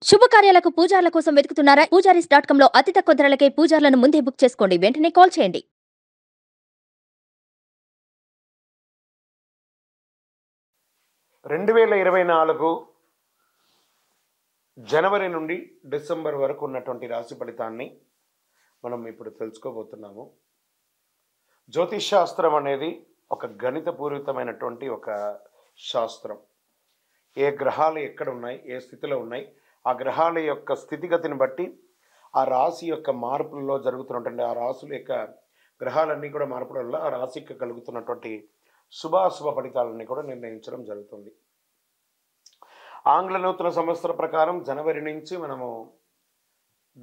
శుభకార్యాలకు పూజార్ల కోసం వెతుకుతున్నారా? పూజారీస్.com లో అతి తక్కువ ధరలకే పూజార్లను ముందే బుక్ చేసుకోండి. వెంటనే కాల్ చేయండి. 2024 జనవరి నుండి డిసెంబర్ వరకు ఉన్నటువంటి రాశి ఫలితాన్ని మనం ఇప్పుడు తెలుసుకోబోతున్నాము. జ్యోతిష్ శాస్త్రం అనేది ఒక గణితపూరితమైనటువంటి ఒక శాస్త్రం. ఏ గ్రహాలు ఎక్కడ ఉన్నాయి, ఏ స్థితిలో ఉన్నాయి, ఆ గ్రహాల యొక్క స్థితిగతిని బట్టి ఆ రాశి యొక్క మార్పులలో జరుగుతున్నటువంటి ఆ రాశుల యొక్క గ్రహాలన్నీ కూడా మార్పుల వల్ల ఆ రాశికి కలుగుతున్నటువంటి శుభాశుభ ఫలితాలన్నీ కూడా నిర్ణయించడం జరుగుతుంది. ఆంగ్ల నూతన సంవత్సర ప్రకారం జనవరి నుంచి మనము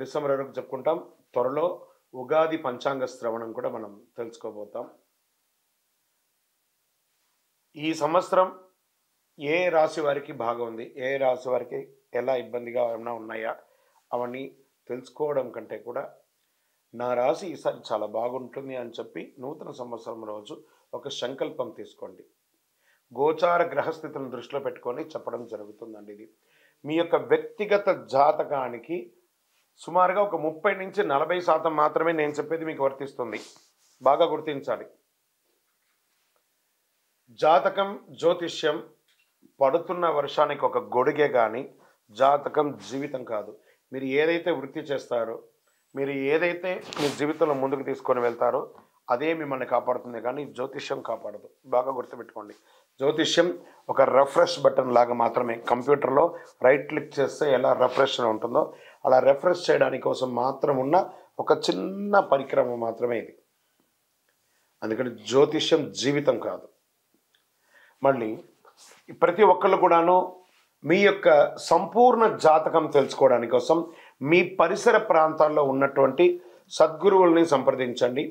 డిసెంబర్ వరకు చెప్పుకుంటాం. త్వరలో ఉగాది పంచాంగ శ్రవణం కూడా మనం తెలుసుకోబోతాం. ఈ సంవత్సరం ఏ రాశి వారికి బాగా ఉంది, ఏ రాశి వారికి ఎలా ఇబ్బందిగా ఏమైనా ఉన్నాయా అవన్నీ తెలుసుకోవడం కంటే కూడా నా రాశి ఈసారి చాలా బాగుంటుంది అని చెప్పి నూతన సంవత్సరం రోజు ఒక సంకల్పం తీసుకోండి. గోచార గ్రహస్థితులను దృష్టిలో పెట్టుకొని చెప్పడం జరుగుతుందండి. ఇది మీ యొక్క వ్యక్తిగత జాతకానికి సుమారుగా ఒక 30 నుంచి 40% మాత్రమే నేను చెప్పేది మీకు వర్తిస్తుంది. బాగా గుర్తించాలి. జాతకం, జ్యోతిష్యం పడుతున్న వర్షానికి ఒక గొడుగే కానీ జాతకం జీవితం కాదు. మీరు ఏదైతే వృత్తి చేస్తారో, మీరు ఏదైతే మీ జీవితంలో ముందుకు తీసుకొని వెళ్తారో అదే మిమ్మల్ని కాపాడుతుంది, కానీ జ్యోతిష్యం కాపాడదు. బాగా గుర్తుపెట్టుకోండి. జ్యోతిష్యం ఒక రిఫ్రెష్ బటన్ లాగా మాత్రమే. కంప్యూటర్లో రైట్ క్లిక్ చేస్తే ఎలా రిఫ్రెష్ ఉంటుందో అలా రిఫ్రెష్ చేయడానికి కోసం మాత్రం ఉన్న ఒక చిన్న పరికరం మాత్రమే ఇది. అందుకని జ్యోతిష్యం జీవితం కాదు. మళ్ళీ ప్రతి ఒక్కళ్ళు కూడాను మీ యొక్క సంపూర్ణ జాతకం తెలుసుకోవడానికి కోసం మీ పరిసర ప్రాంతాల్లో ఉన్నటువంటి సద్గురువుల్ని సంప్రదించండి,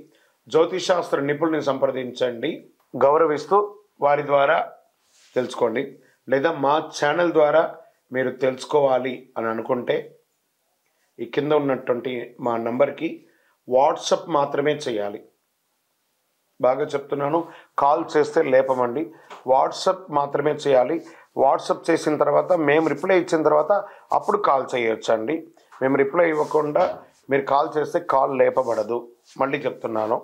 జ్యోతిషాస్త్ర నిపుణుల్ని సంప్రదించండి, గౌరవిస్తూ వారి ద్వారా తెలుసుకోండి. లేదా మా ఛానల్ ద్వారా మీరు తెలుసుకోవాలి అని అనుకుంటే ఈ కింద ఉన్నటువంటి మా నంబర్కి వాట్సప్ మాత్రమే చేయాలి. బాగా చెప్తున్నాను, కాల్ చేస్తే లేపమండి. వాట్సప్ మాత్రమే చేయాలి. వాట్సప్ చేసిన తర్వాత మేము రిప్లై ఇచ్చిన తర్వాత అప్పుడు కాల్ చేయొచ్చండి. మేము రిప్లై ఇవ్వకుండా మీరు కాల్ చేస్తే కాల్ లేపబడదు. మళ్ళీ చెప్తున్నాను,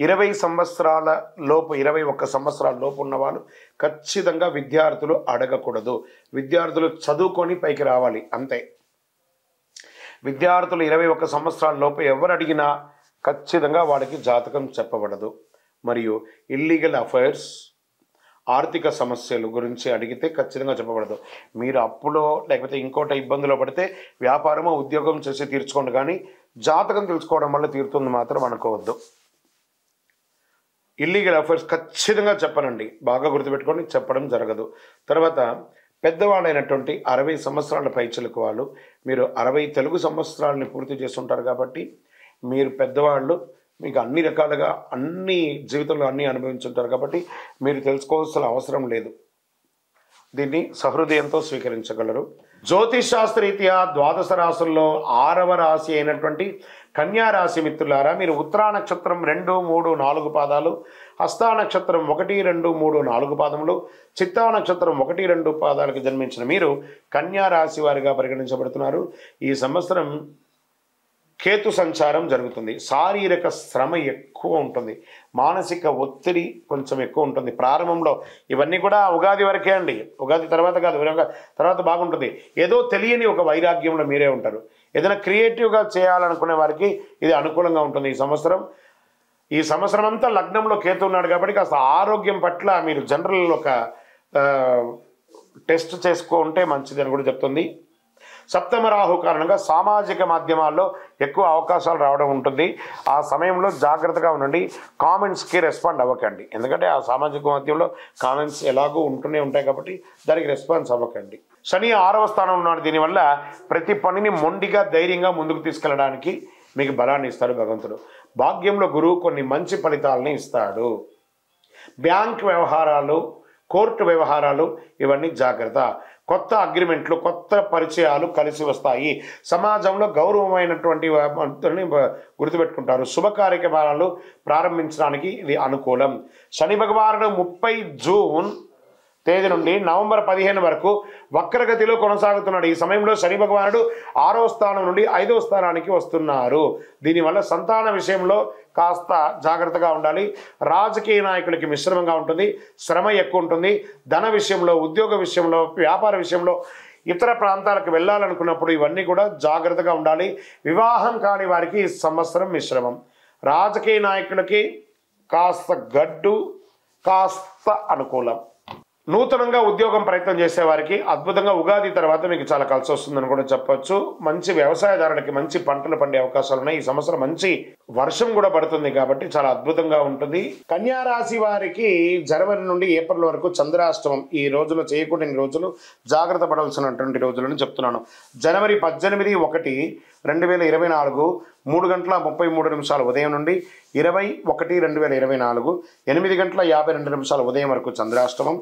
20 సంవత్సరాల లోపు 21 సంవత్సరాల లోపు ఉన్నవాళ్ళు ఖచ్చితంగా విద్యార్థులు అడగకూడదు. విద్యార్థులు చదువుకొని పైకి రావాలి అంతే. విద్యార్థులు 21 సంవత్సరాల లోపు ఎవరు అడిగినా ఖచ్చితంగా వాడికి జాతకం చెప్పబడదు. మరియు ఇల్లీగల్ అఫైర్స్, ఆర్థిక సమస్యలు గురించి అడిగితే ఖచ్చితంగా చెప్పబడదు. మీరు అప్పులో లేకపోతే ఇంకోటి ఇబ్బందులో పడితే వ్యాపారమో ఉద్యోగం చేసి తీర్చుకోండి, కానీ జాతకం తెలుసుకోవడం వల్ల తీరుతుంది మాత్రం అనుకోవద్దు. ఇల్లీగల్ అఫైర్స్ ఖచ్చితంగా చెప్పనండి, బాగా గుర్తుపెట్టుకొని చెప్పడం జరగదు. తర్వాత పెద్దవాళ్ళైనటువంటి 60 సంవత్సరాల పైచిలకు వాళ్ళు, మీరు 60 తెలుగు సంవత్సరాలని పూర్తి చేస్తుంటారు కాబట్టి మీరు పెద్దవాళ్ళు, మీకు అన్ని రకాలుగా అన్ని జీవితంలో అన్నీ అనుభవించుంటారు కాబట్టి మీరు తెలుసుకోవాల్సిన అవసరం లేదు. దీన్ని సహృదయంతో స్వీకరించగలరు. జ్యోతిష్ శాస్త్రరీత్యా ద్వాదశ రాశుల్లో 6వ రాశి అయినటువంటి కన్యా రాశి మిత్రులారా, మీరు ఉత్తరా నక్షత్రం 2, 3, 4 పాదాలు, హస్తా నక్షత్రం 1, 2, 3, 4 పాదములు, చిత్తా నక్షత్రం 1, 2 పాదాలకు జన్మించిన మీరు కన్యా రాశి వారిగా పరిగణించబడుతున్నారు. ఈ సంవత్సరం కేతు సంచారం జరుగుతుంది. శారీరక శ్రమ ఎక్కువ ఉంటుంది, మానసిక ఒత్తిడి కొంచెం ఎక్కువ ఉంటుంది ప్రారంభంలో. ఇవన్నీ కూడా ఉగాది వరకే అండి, ఉగాది తర్వాత కాదు. తర్వాత బాగుంటుంది. ఏదో తెలియని ఒక వైరాగ్యంలో మీరే ఉంటారు. ఏదైనా క్రియేటివ్గా చేయాలనుకునే వారికి ఇది అనుకూలంగా ఉంటుంది. ఈ సంవత్సరం అంతా లగ్నంలో కేతు ఉన్నాడు కాబట్టి కాస్త ఆరోగ్యం పట్ల మీరు జనరల్ ఒక టెస్ట్ చేసుకుంటే మంచిది అని కూడా చెప్తుంది. సప్తమ రాహు కారణంగా సామాజిక మాధ్యమాల్లో ఎక్కువ అవకాశాలు రావడం ఉంటుంది. ఆ సమయంలో జాగ్రత్తగా ఉండండి. కామెంట్స్కి రెస్పాండ్ అవ్వకండి, ఎందుకంటే ఆ సామాజిక మాధ్యమంలో కామెంట్స్ ఎలాగో ఉంటూనే ఉంటాయి కాబట్టి దానికి రెస్పాన్స్ అవ్వకండి. శని 6వ స్థానం ఉన్నాడు. దీనివల్ల ప్రతి పనిని మొండిగా ధైర్యంగా ముందుకు తీసుకెళ్ళడానికి మీకు బలాన్ని ఇస్తాడు భగవంతుడు. భాగ్యంలో గురువు కొన్ని మంచి ఫలితాలని ఇస్తాడు. బ్యాంక్ వ్యవహారాలు, కోర్టు వ్యవహారాలు ఇవన్నీ జాగ్రత్త. కొత్త అగ్రిమెంట్లు, కొత్త పరిచయాలు కలిసి వస్తాయి. సమాజంలో గౌరవమైనటువంటి గుర్తుపెట్టుకుంటారు. శుభ కార్యక్రమాలు ప్రారంభించడానికి ఇది అనుకూలం. శని భగవానుడు 30 జూన్ తేదీ నుండి నవంబర్ 15 వరకు వక్రగతిలో కొనసాగుతున్నాడు. ఈ సమయంలో శని భగవానుడు 6వ స్థానం నుండి 5వ స్థానానికి వస్తున్నారు. దీనివల్ల సంతాన విషయంలో కాస్త జాగ్రత్తగా ఉండాలి. రాజకీయ నాయకులకి మిశ్రమంగా ఉంటుంది, శ్రమ ఎక్కువ ఉంటుంది. ధన విషయంలో, ఉద్యోగ విషయంలో, వ్యాపార విషయంలో, ఇతర ప్రాంతాలకు వెళ్ళాలనుకున్నప్పుడు ఇవన్నీ కూడా జాగ్రత్తగా ఉండాలి. వివాహం కాని వారికి ఈ సంవత్సరం మిశ్రమం. రాజకీయ నాయకులకి కాస్త గడ్డు, కాస్త అనుకూలం. నూతనంగా ఉద్యోగం ప్రయత్నం చేసే వారికి అద్భుతంగా ఉగాది తర్వాత మీకు చాలా కలిసి వస్తుందని కూడా చెప్పొచ్చు. మంచి వ్యవసాయదారులకి మంచి పంటలు పండే అవకాశాలు ఉన్నాయి. ఈ సంవత్సరం మంచి వర్షం కూడా పడుతుంది కాబట్టి చాలా అద్భుతంగా ఉంటుంది. కన్యా రాశి వారికి జనవరి నుండి ఏప్రిల్ వరకు చంద్రాష్టమం. ఈ రోజులో చేయకూడని రోజులు, జాగ్రత్త పడాల్సినటువంటి రోజులని చెప్తున్నాను. జనవరి 18/1/2024 3:33 ఉదయం నుండి 20/1/2024 8:52 ఉదయం వరకు చంద్రాష్టమం.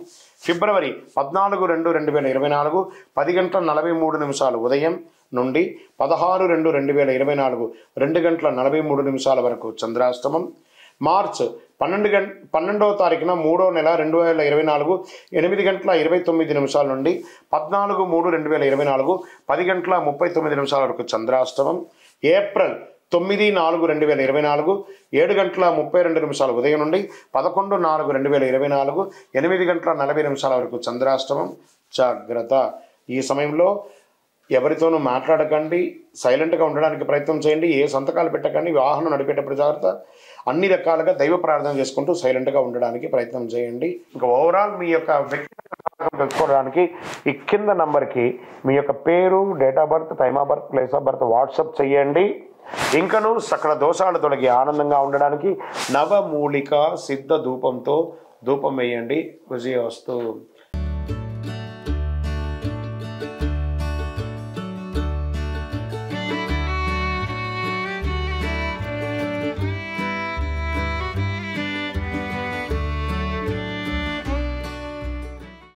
ఫిబ్రవరి 14/2/2024 10:43 ఉదయం నుండి 16/2/2024 2:43 వరకు చంద్రాష్టమం. మార్చ్ 12వ తారీఖున 3వ నెల 2024 8:29 నుండి 14/3/2024 10:39 వరకు చంద్రాష్టమం. ఏప్రిల్ 9/4/2024 7:32 ఉదయం నుండి 11/4/2024 8:40 వరకు చంద్రాష్టమం. జాగ్రత్త. ఈ సమయంలో ఎవరితోనూ మాట్లాడకండి, సైలెంట్గా ఉండడానికి ప్రయత్నం చేయండి. ఏ సంతకాలు పెట్టకండి. వాహనం నడిపేటప్పుడు జాగ్రత్త. అన్ని రకాలుగా దైవ ప్రార్థన చేసుకుంటూ సైలెంట్గా ఉండడానికి ప్రయత్నం చేయండి. ఇంకా ఓవరాల్ మీ యొక్క వ్యక్తిగత జాతకం తెలుసుకోవడానికి ఈ కింద నంబర్కి మీ యొక్క పేరు, date of birth, time of birth, place of birth WhatsApp చేయండి. ఇంకను సకల దోషాలు తొలగి ఆనందంగా ఉండడానికి నవమూలిక సిద్ధ ధూపంతో ధూపం వేయండి. విజయవస్తు.